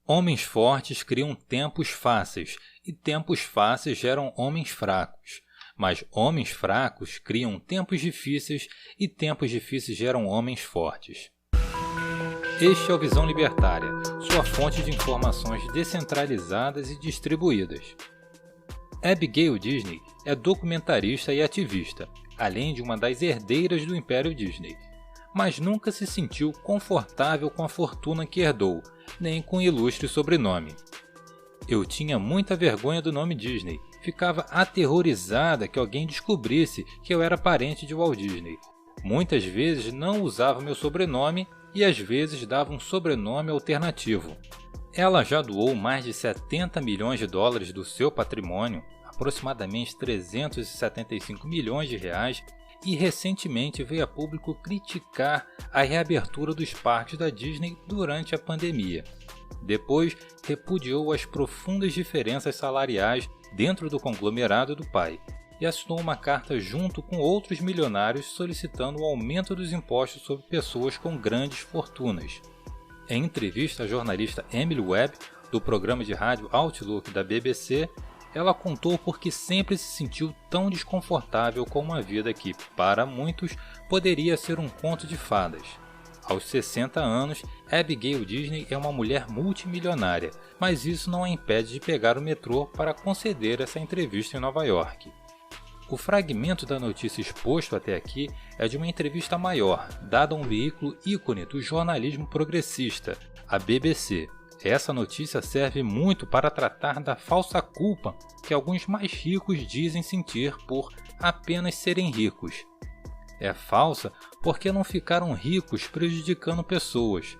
Homens fortes criam tempos fáceis, e tempos fáceis geram homens fracos. Mas homens fracos criam tempos difíceis, e tempos difíceis geram homens fortes. Este é o Visão Libertária, sua fonte de informações descentralizadas e distribuídas. Abigail Disney é documentarista e ativista, além de uma das herdeiras do Império Disney, mas nunca se sentiu confortável com a fortuna que herdou, nem com o ilustre sobrenome. Eu tinha muita vergonha do nome Disney, ficava aterrorizada que alguém descobrisse que eu era parente de Walt Disney. Muitas vezes não usava meu sobrenome e às vezes dava um sobrenome alternativo. Ela já doou mais de 70 milhões de dólares do seu patrimônio, aproximadamente 375 milhões de reais, e recentemente veio a público criticar a reabertura dos parques da Disney durante a pandemia. Depois, repudiou as profundas diferenças salariais dentro do conglomerado do pai e assinou uma carta junto com outros milionários solicitando o aumento dos impostos sobre pessoas com grandes fortunas. Em entrevista à jornalista Emily Webb, do programa de rádio Outlook da BBC, ela contou por que sempre se sentiu tão desconfortável com uma vida que, para muitos, poderia ser um conto de fadas. Aos 60 anos, Abigail Disney é uma mulher multimilionária, mas isso não a impede de pegar o metrô para conceder essa entrevista em Nova York. O fragmento da notícia exposto até aqui é de uma entrevista maior, dada a um veículo ícone do jornalismo progressista, a BBC. Essa notícia serve muito para tratar da falsa culpa que alguns mais ricos dizem sentir por apenas serem ricos. É falsa porque não ficaram ricos prejudicando pessoas.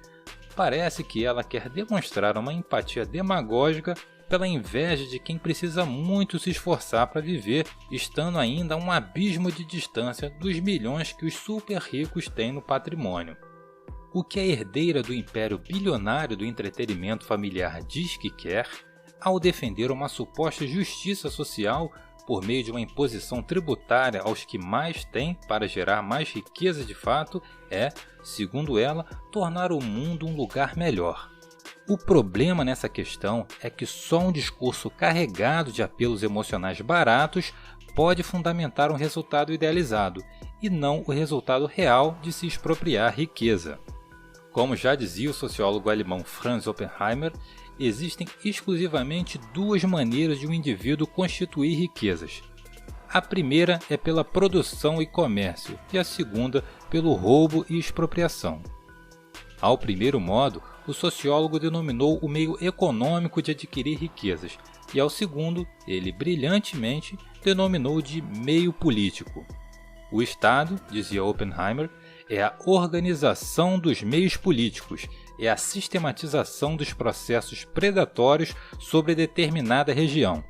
Parece que ela quer demonstrar uma empatia demagógica pela inveja de quem precisa muito se esforçar para viver, estando ainda a um abismo de distância dos milhões que os super ricos têm no patrimônio. O que a herdeira do império bilionário do entretenimento familiar diz que quer, ao defender uma suposta justiça social por meio de uma imposição tributária aos que mais têm para gerar mais riqueza de fato, é, segundo ela, tornar o mundo um lugar melhor. O problema nessa questão é que só um discurso carregado de apelos emocionais baratos pode fundamentar um resultado idealizado, e não o resultado real de se expropriar riqueza. Como já dizia o sociólogo alemão Franz Oppenheimer, existem exclusivamente duas maneiras de um indivíduo constituir riquezas. A primeira é pela produção e comércio, e a segunda pelo roubo e expropriação. Ao primeiro modo, o sociólogo denominou o meio econômico de adquirir riquezas, e ao segundo, ele brilhantemente denominou de meio político. O Estado, dizia Oppenheimer, é a organização dos meios políticos, é a sistematização dos processos predatórios sobre determinada região.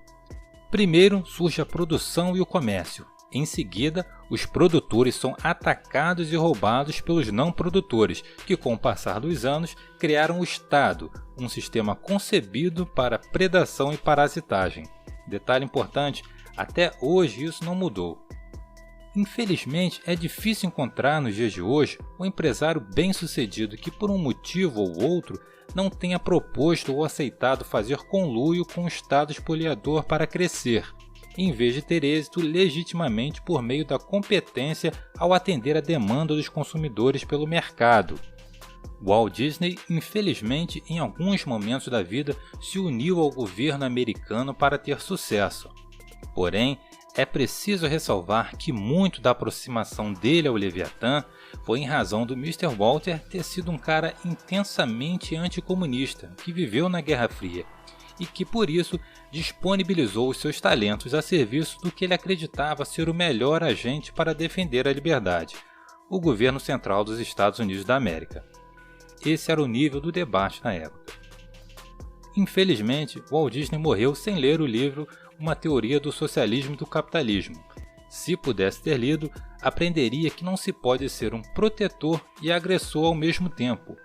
Primeiro surge a produção e o comércio. Em seguida, os produtores são atacados e roubados pelos não produtores, que com o passar dos anos criaram o Estado, um sistema concebido para predação e parasitagem. Detalhe importante, até hoje isso não mudou. Infelizmente, é difícil encontrar nos dias de hoje um empresário bem-sucedido que, por um motivo ou outro, não tenha proposto ou aceitado fazer conluio com o Estado espoliador para crescer, em vez de ter êxito legitimamente por meio da competência ao atender a demanda dos consumidores pelo mercado. Walt Disney, infelizmente, em alguns momentos da vida, se uniu ao governo americano para ter sucesso. Porém, é preciso ressalvar que muito da aproximação dele ao Leviatã foi em razão do Mr. Walter ter sido um cara intensamente anticomunista que viveu na Guerra Fria e que, por isso, disponibilizou os seus talentos a serviço do que ele acreditava ser o melhor agente para defender a liberdade, o governo central dos Estados Unidos da América. Esse era o nível do debate na época. Infelizmente, Walt Disney morreu sem ler o livro Uma Teoria do Socialismo e do Capitalismo. Se pudesse ter lido, aprenderia que não se pode ser um protetor e agressor ao mesmo tempo.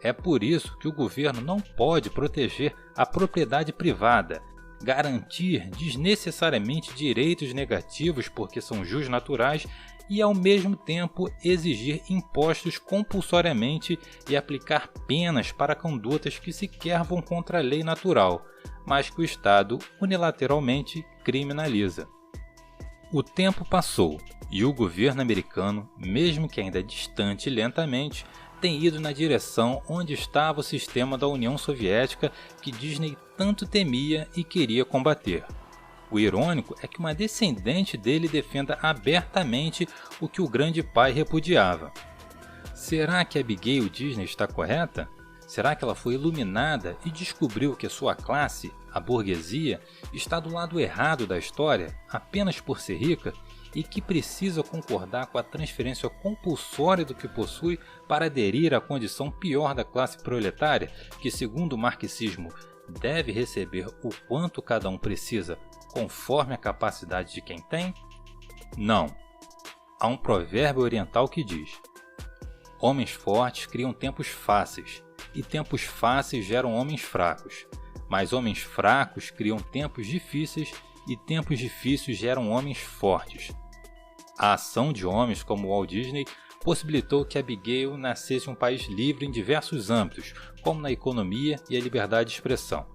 É por isso que o governo não pode proteger a propriedade privada. garantir desnecessariamente direitos negativos porque são jus naturais e ao mesmo tempo exigir impostos compulsoriamente e aplicar penas para condutas que sequer vão contra a lei natural, mas que o Estado unilateralmente criminaliza. O tempo passou e o governo americano, mesmo que ainda distante e lentamente, tem ido na direção onde estava o sistema da União Soviética que Disney tanto temia e queria combater. O irônico é que uma descendente dele defenda abertamente o que o grande pai repudiava. Será que Abigail Disney está correta? Será que ela foi iluminada e descobriu que a sua classe, a burguesia, está do lado errado da história apenas por ser rica e que precisa concordar com a transferência compulsória do que possui para aderir à condição pior da classe proletária, que, segundo o marxismo, deve receber o quanto cada um precisa conforme a capacidade de quem tem? Não. Há um provérbio oriental que diz: homens fortes criam tempos fáceis, e tempos fáceis geram homens fracos, mas homens fracos criam tempos difíceis, e tempos difíceis geram homens fortes. A ação de homens como Walt Disney possibilitou que Abigail nascesse em um país livre em diversos âmbitos, como na economia e a liberdade de expressão.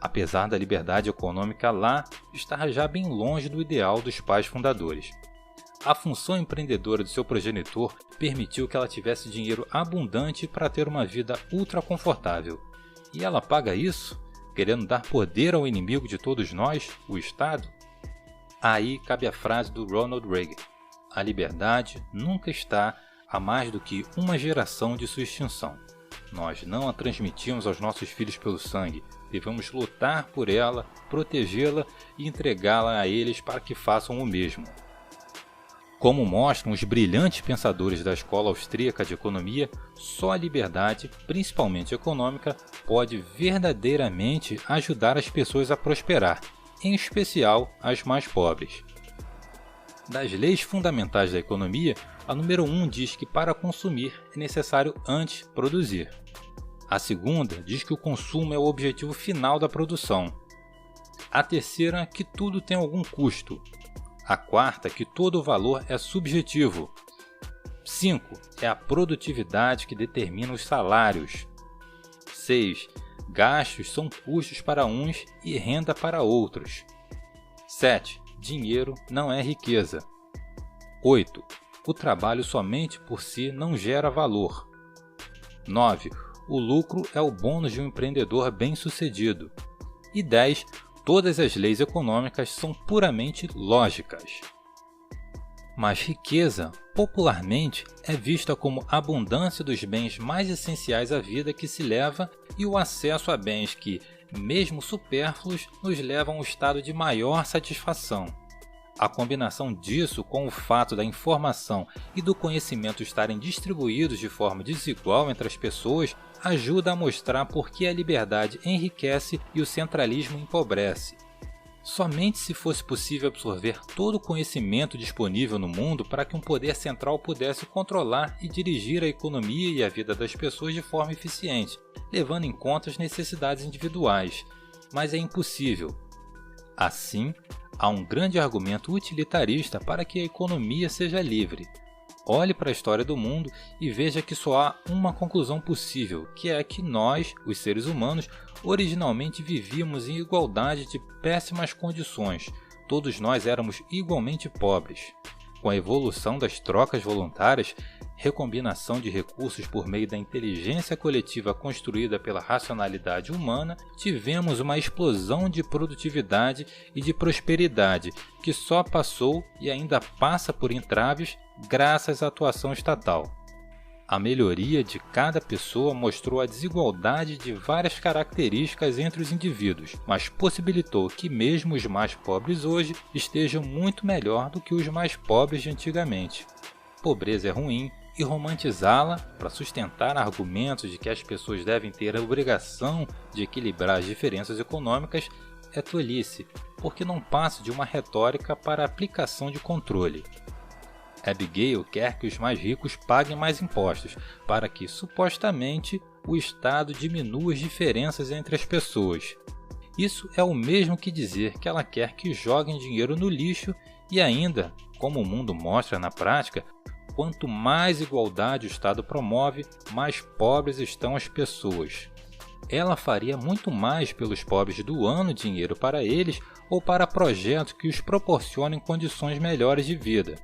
Apesar da liberdade econômica lá estar já bem longe do ideal dos pais fundadores. A função empreendedora de seu progenitor permitiu que ela tivesse dinheiro abundante para ter uma vida ultra confortável. E ela paga isso, querendo dar poder ao inimigo de todos nós, o Estado? Aí cabe a frase do Ronald Reagan: a liberdade nunca está a mais do que uma geração de sua extinção. Nós não a transmitimos aos nossos filhos pelo sangue, devemos lutar por ela, protegê-la e entregá-la a eles para que façam o mesmo. Como mostram os brilhantes pensadores da Escola Austríaca de Economia, só a liberdade, principalmente econômica, pode verdadeiramente ajudar as pessoas a prosperar, em especial as mais pobres. Das leis fundamentais da economia, a número 1 diz que para consumir é necessário antes produzir. A segunda diz que o consumo é o objetivo final da produção. A terceira, que tudo tem algum custo. A quarta, que todo o valor é subjetivo. 5. É a produtividade que determina os salários. 6. Gastos são custos para uns e renda para outros. 7. Dinheiro não é riqueza. 8. O trabalho somente por si não gera valor. 9. O lucro é o bônus de um empreendedor bem-sucedido. E 10. Todas as leis econômicas são puramente lógicas. Mas riqueza, popularmente, é vista como abundância dos bens mais essenciais à vida que se leva e o acesso a bens que, mesmo supérfluos, nos levam a um estado de maior satisfação. A combinação disso com o fato da informação e do conhecimento estarem distribuídos de forma desigual entre as pessoas ajuda a mostrar por que a liberdade enriquece e o centralismo empobrece. Somente se fosse possível absorver todo o conhecimento disponível no mundo para que um poder central pudesse controlar e dirigir a economia e a vida das pessoas de forma eficiente, levando em conta as necessidades individuais. Mas é impossível. Assim, há um grande argumento utilitarista para que a economia seja livre. Olhe para a história do mundo e veja que só há uma conclusão possível, que é que nós, os seres humanos, originalmente vivíamos em igualdade de péssimas condições. Todos nós éramos igualmente pobres. Com a evolução das trocas voluntárias, recombinação de recursos por meio da inteligência coletiva construída pela racionalidade humana, tivemos uma explosão de produtividade e de prosperidade que só passou e ainda passa por entraves graças à atuação estatal. A melhoria de cada pessoa mostrou a desigualdade de várias características entre os indivíduos, mas possibilitou que mesmo os mais pobres hoje estejam muito melhor do que os mais pobres de antigamente. Pobreza é ruim e romantizá-la para sustentar argumentos de que as pessoas devem ter a obrigação de equilibrar as diferenças econômicas é tolice, porque não passa de uma retórica para a aplicação de controle. Abigail quer que os mais ricos paguem mais impostos, para que, supostamente, o Estado diminua as diferenças entre as pessoas. Isso é o mesmo que dizer que ela quer que joguem dinheiro no lixo e ainda, como o mundo mostra na prática, quanto mais igualdade o Estado promove, mais pobres estão as pessoas. Ela faria muito mais pelos pobres doando dinheiro para eles ou para projetos que os proporcionem condições melhores de vida.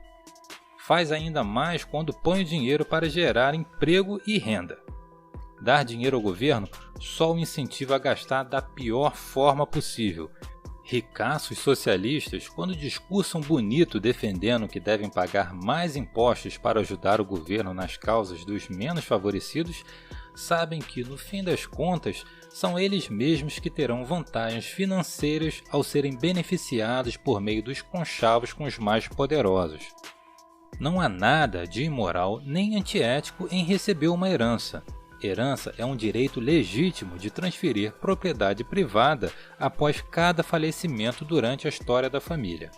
Faz ainda mais quando põe o dinheiro para gerar emprego e renda. Dar dinheiro ao governo só o incentiva a gastar da pior forma possível. Ricaços socialistas, quando discursam bonito defendendo que devem pagar mais impostos para ajudar o governo nas causas dos menos favorecidos, sabem que, no fim das contas, são eles mesmos que terão vantagens financeiras ao serem beneficiados por meio dos conchavos com os mais poderosos. Não há nada de imoral nem antiético em receber uma herança. Herança é um direito legítimo de transferir propriedade privada após cada falecimento durante a história da família.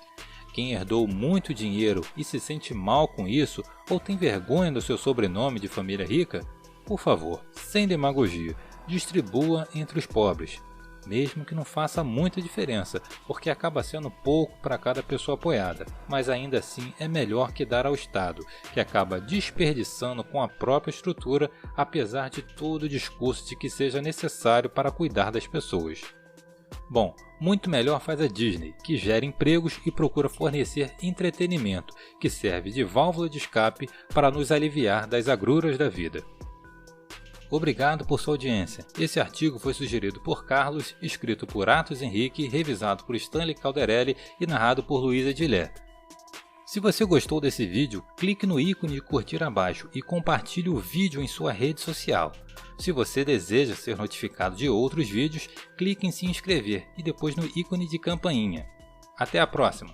Quem herdou muito dinheiro e se sente mal com isso ou tem vergonha do seu sobrenome de família rica, por favor, sem demagogia, distribua entre os pobres, mesmo que não faça muita diferença, porque acaba sendo pouco para cada pessoa apoiada, mas ainda assim é melhor que dar ao Estado, que acaba desperdiçando com a própria estrutura, apesar de todo o discurso de que seja necessário para cuidar das pessoas. Bom, muito melhor faz a Disney, que gera empregos e procura fornecer entretenimento, que serve de válvula de escape para nos aliviar das agruras da vida. Obrigado por sua audiência. Esse artigo foi sugerido por Carlos, escrito por Atos Henrique, revisado por Stanley Calderelli e narrado por Luísa Dilé. Se você gostou desse vídeo, clique no ícone de curtir abaixo e compartilhe o vídeo em sua rede social. Se você deseja ser notificado de outros vídeos, clique em se inscrever e depois no ícone de campainha. Até a próxima!